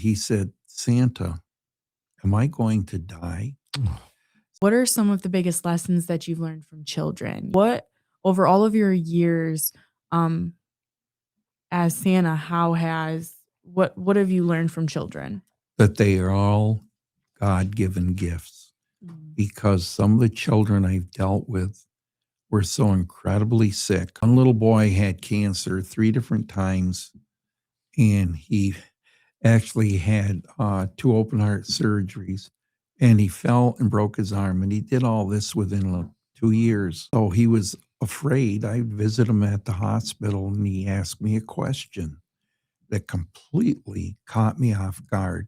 he said, "Santa, am I going to die?" What are some of the biggest lessons that you've learned from children? What over all of your years, um, as Santa, how has what have you learned from children? That they are all God-given gifts, Mm. because some of the children I've dealt with were so incredibly sick. One little boy had cancer 3 different times, and he actually had, 2 open heart surgeries, and he fell and broke his arm, and he did all this within, 2 years. So he was afraid. I'd visit him at the hospital, and he asked me a question that completely caught me off guard,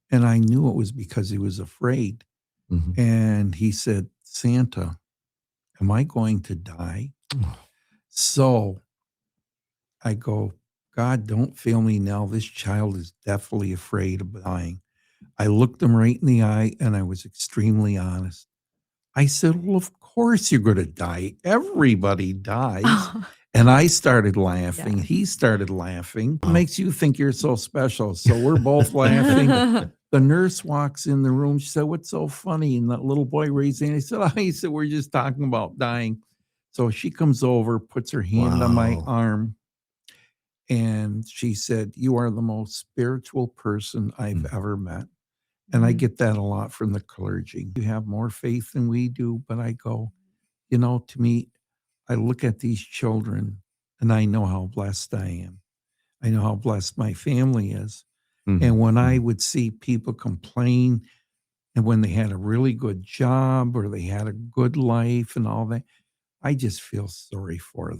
and I knew it was because he was afraid, Mhm. and he said, "Santa, am I going to die?" So I go, "God, don't fail me now. This child is definitely afraid of dying." I looked him right in the eye and I was extremely honest. I said, "Well, of course you're going to die. Everybody dies." And I started laughing. Yeah. He started laughing. What Wow. makes you think you're so special? So we're both laughing. The nurse walks in the room. She said, "What's so funny?" And that little boy raised his hand. He said, "Oh," he said, "we're just talking about dying." So she comes over, puts her hand on my Wow. arm, and she said, "You are the most spiritual person I've ever met." And I Mhm. get that a lot from the clergy. You have more faith than we do. But I go, to me, I look at these children and I know how blessed I am. I know how blessed my family is. Mhm. And when I Mhm. would see people complain and when they had a really good job or they had a good life and all that, I just feel sorry for them.